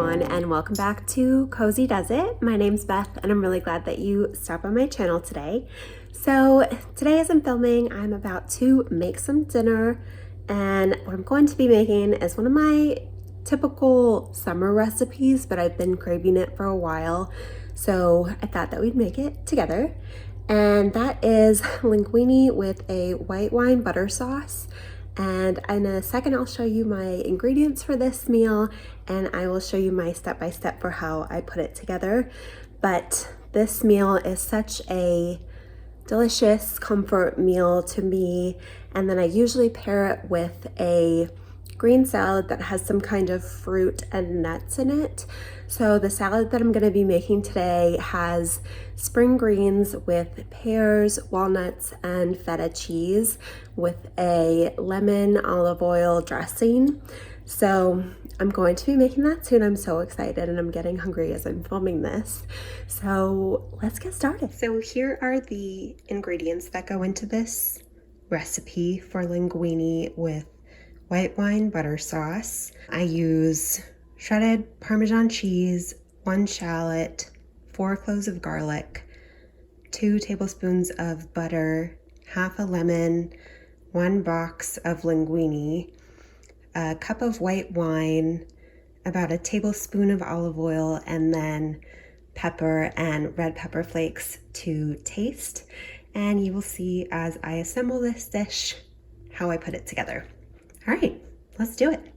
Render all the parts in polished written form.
everyone, and welcome back to Cozy Does It. My name's Beth, and I'm really glad that you stopped by my channel today. So today as I'm filming, I'm about to make some dinner, and what I'm going to be making is one of my typical summer recipes, but I've been craving it for a while, so I thought that we'd make it together. And that is linguini with a white wine butter sauce. And in a second, I'll show you my ingredients for this meal, and I will show you my step-by-step for how I put it together. But this meal is such a delicious comfort meal to me, and then I usually pair it with a green salad that has some kind of fruit and nuts in it. So the salad that I'm going to be making today has spring greens with pears, walnuts, and feta cheese with a lemon olive oil dressing. So I'm going to be making that soon. I'm so excited and I'm getting hungry as I'm filming this. So let's get started. So here are the ingredients that go into this recipe for linguini with white wine butter sauce. I use shredded Parmesan cheese, 1 shallot, 4 cloves of garlic, 2 tablespoons of butter, half a lemon, 1 box of linguini, a cup of white wine, about a tablespoon of olive oil, and then pepper and red pepper flakes to taste. And you will see as I assemble this dish how I put it together. All right, let's do it.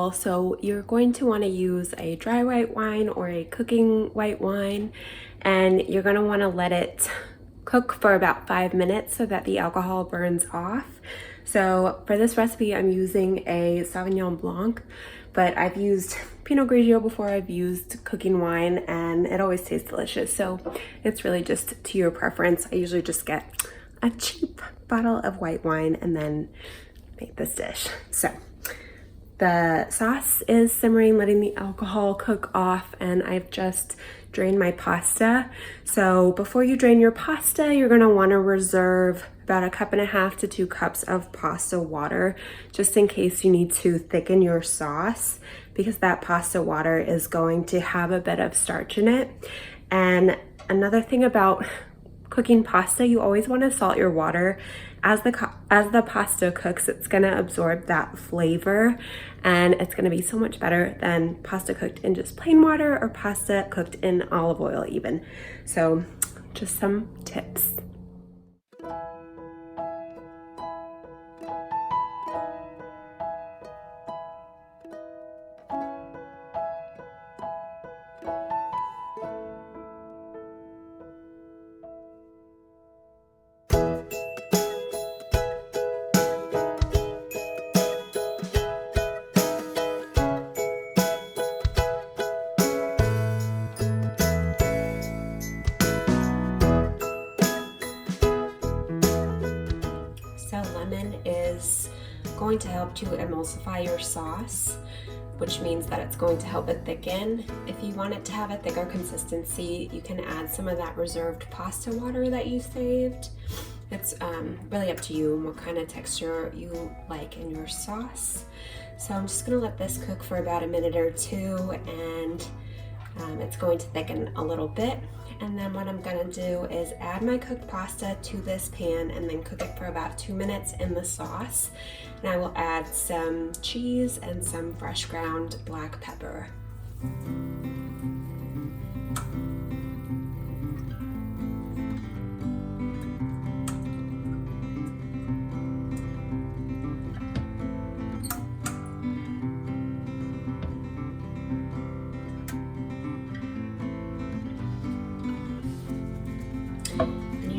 alcohol, so you're going to want to use a dry white wine or a cooking white wine, and you're going to want to let it cook for about 5 minutes so that the alcohol burns off. So for this recipe, I'm using a Sauvignon Blanc, but I've used Pinot Grigio before, I've used cooking wine, and it always tastes delicious. So it's really just to your preference. I usually just get a cheap bottle of white wine and then make this dish. So the sauce is simmering, letting the alcohol cook off, and I've just drained my pasta. So before you drain your pasta, you're gonna wanna reserve about 1.5 cups to 2 cups of pasta water, just in case you need to thicken your sauce, because that pasta water is going to have a bit of starch in it. And another thing about cooking pasta, you always want to salt your water. As the pasta cooks, it's going to absorb that flavor, and it's going to be so much better than pasta cooked in just plain water or pasta cooked in olive oil even. So just some tips. So lemon is going to help to emulsify your sauce, which means that it's going to help it thicken. If you want it to have a thicker consistency, you can add some of that reserved pasta water that you saved. It's really up to you and what kind of texture you like in your sauce. So I'm just gonna let this cook for about 1 minute or 2, and it's going to thicken a little bit. And then what I'm gonna do is add my cooked pasta to this pan and then cook it for about 2 minutes in the sauce. And I will add some cheese and some fresh ground black pepper.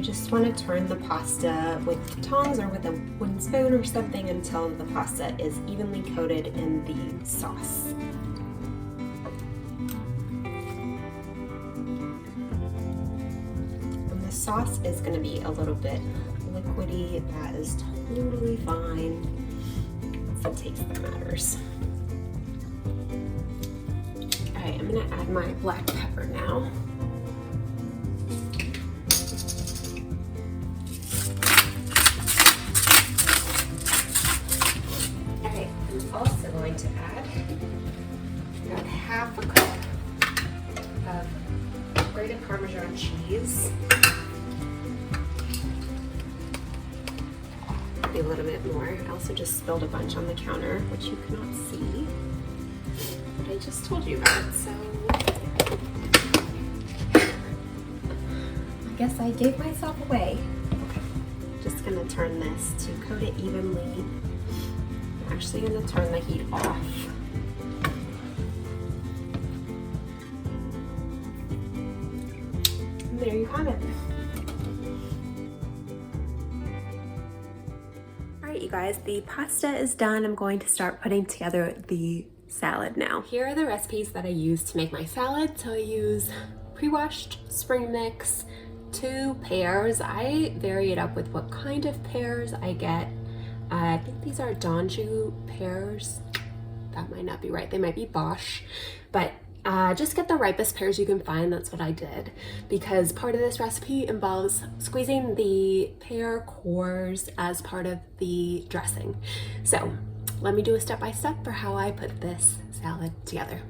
Just want to turn the pasta with tongs or with a wooden spoon or something until the pasta is evenly coated in the sauce. And the sauce is going to be a little bit liquidy. That is totally fine. It's the taste that matters. Alright, I'm going to add my black pepper now. Also going to add about 1/2 cup of grated Parmesan cheese. Maybe a little bit more. I also just spilled a bunch on the counter, which you cannot see, but I just told you about, so I guess I gave myself away. Okay, just gonna turn this to coat it evenly. Actually going to turn the heat off. And there you have it. Alright you guys, the pasta is done. I'm going to start putting together the salad now. Here are the recipes that I use to make my salad. So I use pre-washed spring mix, 2 pears. I vary it up with what kind of pears I get. I think these are Donju pears. That might not be right. They might be Bosch, but just get the ripest pears you can find. That's what I did, because part of this recipe involves squeezing the pear cores as part of the dressing. So let me do a step-by-step for how I put this salad together.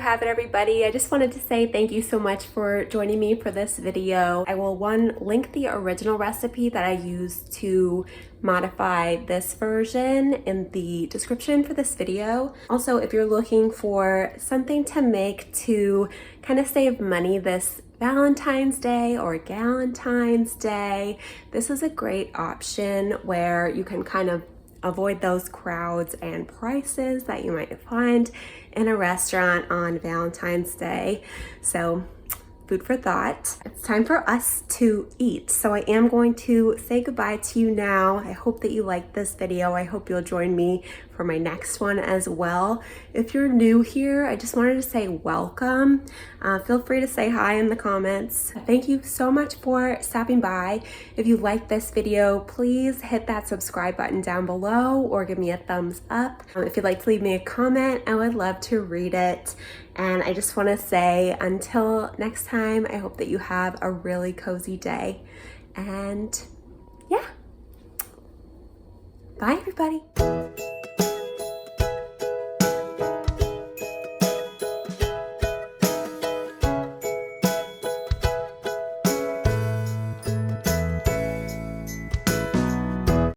have it, everybody. I just wanted to say thank you so much for joining me for this video. I will link the original recipe that I used to modify this version in the description for this video. Also, if you're looking for something to make to kind of save money this Valentine's Day or Galentine's Day, this is a great option where you can kind of avoid those crowds and prices that you might find in a restaurant on Valentine's Day. So food for thought. It's time for us to eat. So I am going to say goodbye to you now. I hope that you liked this video. I hope you'll join me for my next one as well. If you're new here, I just wanted to say welcome. Feel free to say hi in the comments. Thank you so much for stopping by. If you like this video, please hit that subscribe button down below or give me a thumbs up. If you'd like to leave me a comment, I would love to read it. And I just want to say until next time, I hope that you have a really cozy day. And yeah, bye everybody.